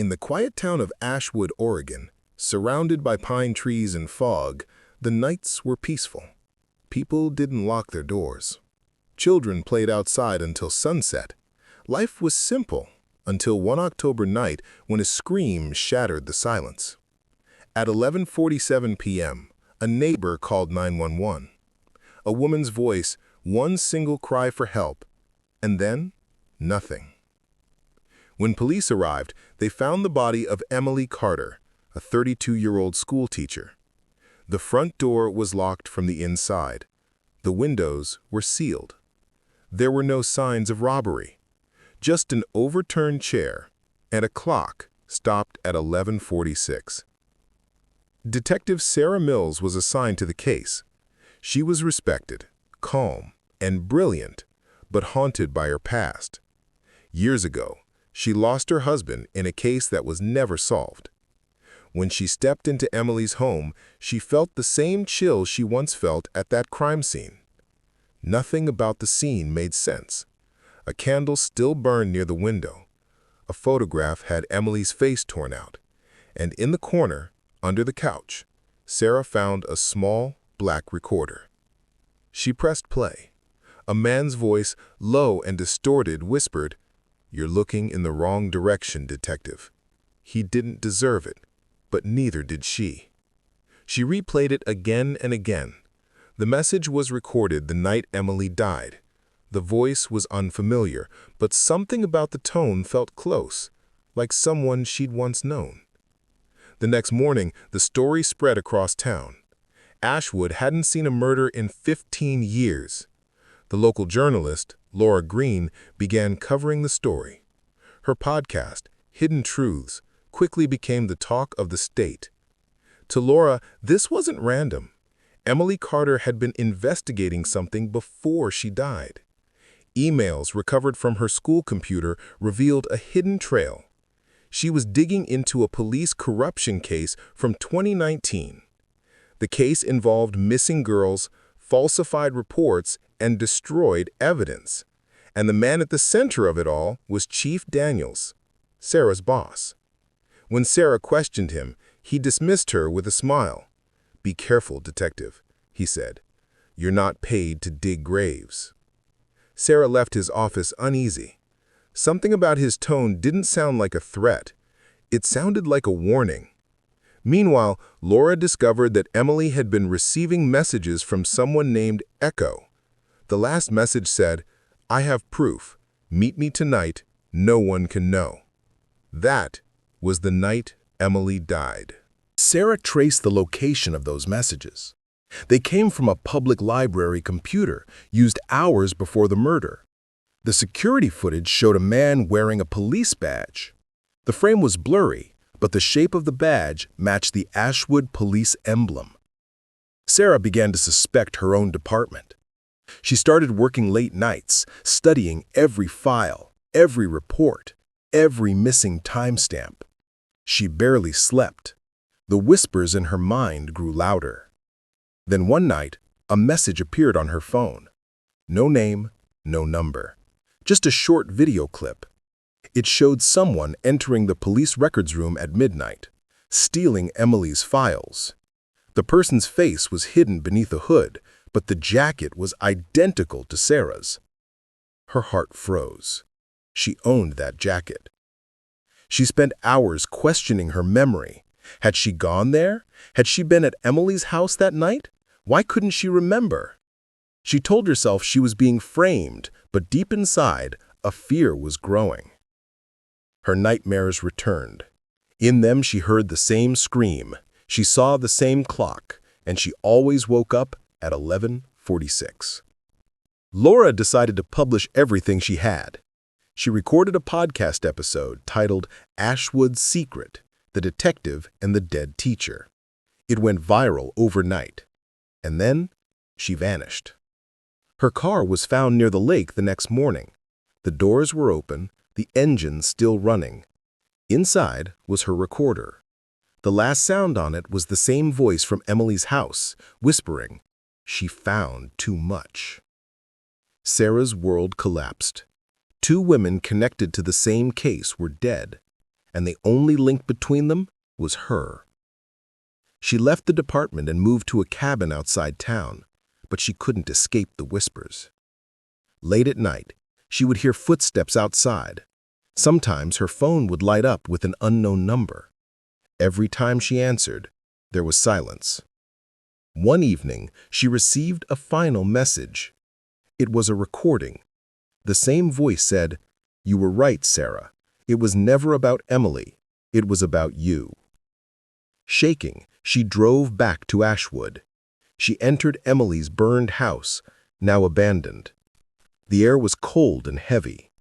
In the quiet town of Ashwood, Oregon, surrounded by pine trees and fog, the nights were peaceful. People didn't lock their doors. Children played outside until sunset. Life was simple until one October night when a scream shattered the silence. At 11:47 p.m., a neighbor called 911. A woman's voice, one single cry for help, and then nothing. When police arrived, they found the body of Emily Carter, a 32-year-old schoolteacher. The front door was locked from the inside. The windows were sealed. There were no signs of robbery, just an overturned chair and a clock stopped at 11:46. Detective Sarah Mills was assigned to the case. She was respected, calm, and brilliant, but haunted by her past. Years ago, she lost her husband in a case that was never solved. When she stepped into Emily's home, she felt the same chill she once felt at that crime scene. Nothing about the scene made sense. A candle still burned near the window. A photograph had Emily's face torn out. And in the corner, under the couch, Sarah found a small, black recorder. She pressed play. A man's voice, low and distorted, whispered, "You're looking in the wrong direction, detective." He didn't deserve it, but neither did she. She replayed it again and again. The message was recorded the night Emily died. The voice was unfamiliar, but something about the tone felt close, like someone she'd once known. The next morning, the story spread across town. Ashwood hadn't seen a murder in 15 years. The local journalist, Laura Green, began covering the story. Her podcast, Hidden Truths, quickly became the talk of the state. To Laura, this wasn't random. Emily Carter had been investigating something before she died. Emails recovered from her school computer revealed a hidden trail. She was digging into a police corruption case from 2019. The case involved missing girls, falsified reports, and destroyed evidence. And the man at the center of it all was Chief Daniels, Sarah's boss. When Sarah questioned him, he dismissed her with a smile. "Be careful, detective," he said. "You're not paid to dig graves." Sarah left his office uneasy. Something about his tone didn't sound like a threat. It sounded like a warning. Meanwhile, Laura discovered that Emily had been receiving messages from someone named Echo. The last message said, "I have proof. Meet me tonight. No one can know." That was the night Emily died. Sarah traced the location of those messages. They came from a public library computer used hours before the murder. The security footage showed a man wearing a police badge. The frame was blurry, but the shape of the badge matched the Ashwood police emblem. Sarah began to suspect her own department. She started working late nights, studying every file, every report, every missing timestamp. She barely slept. The whispers in her mind grew louder. Then one night, a message appeared on her phone. No name, no number. Just a short video clip. It showed someone entering the police records room at midnight, stealing Emily's files. The person's face was hidden beneath a hood, but the jacket was identical to Sarah's. Her heart froze. She owned that jacket. She spent hours questioning her memory. Had she gone there? Had she been at Emily's house that night? Why couldn't she remember? She told herself she was being framed, but deep inside, a fear was growing. Her nightmares returned. In them, she heard the same scream. She saw the same clock, and she always woke up at 11:46. Laura decided to publish everything she had. She recorded a podcast episode titled Ashwood's Secret, The Detective and the Dead Teacher. It went viral overnight. And then she vanished. Her car was found near the lake the next morning. The doors were open, the engine still running. Inside was her recorder. The last sound on it was the same voice from Emily's house, whispering, "She found too much." Sarah's world collapsed. Two women connected to the same case were dead. and the only link between them was her. She left the department and moved to a cabin outside town, but she couldn't escape the whispers. Late at night, she would hear footsteps outside. Sometimes her phone would light up with an unknown number. Every time she answered, there was silence. One evening, she received a final message. It was a recording. The same voice said, "You were right, Sarah. It was never about Emily. It was about you." Shaking, she drove back to Ashwood. She entered Emily's burned house, now abandoned. The air was cold and heavy.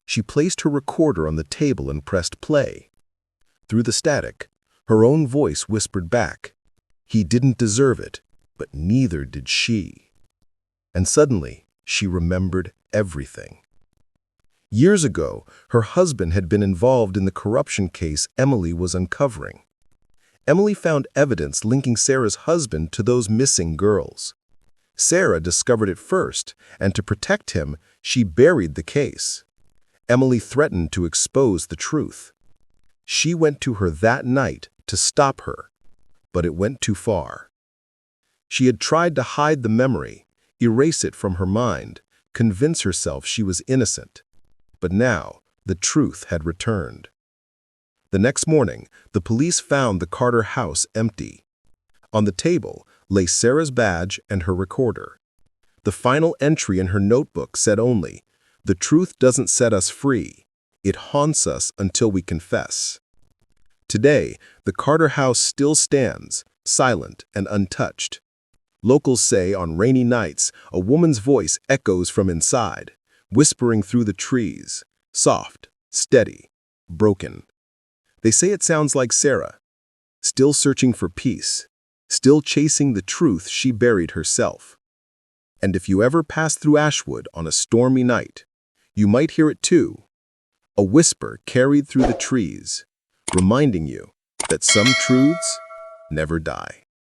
She placed her recorder on the table and pressed play. Through the static, her own voice whispered back, "He didn't deserve it, but neither did she." And suddenly, she remembered everything. Years ago, her husband had been involved in the corruption case Emily was uncovering. Emily found evidence linking Sarah's husband to those missing girls. Sarah discovered it first, and to protect him, she buried the case. Emily threatened to expose the truth. She went to her that night to stop her, but it went too far. She had tried to hide the memory, erase it from her mind, convince herself she was innocent. But now, the truth had returned. The next morning, the police found the Carter house empty. On the table lay Sarah's badge and her recorder. The final entry in her notebook said only, "The truth doesn't set us free. It haunts us until we confess." Today, the Carter house still stands, silent and untouched. Locals say on rainy nights, a woman's voice echoes from inside, whispering through the trees, soft, steady, broken. They say it sounds like Sarah, still searching for peace, still chasing the truth she buried herself. And if you ever pass through Ashwood on a stormy night, you might hear it too, a whisper carried through the trees, reminding you that some truths never die.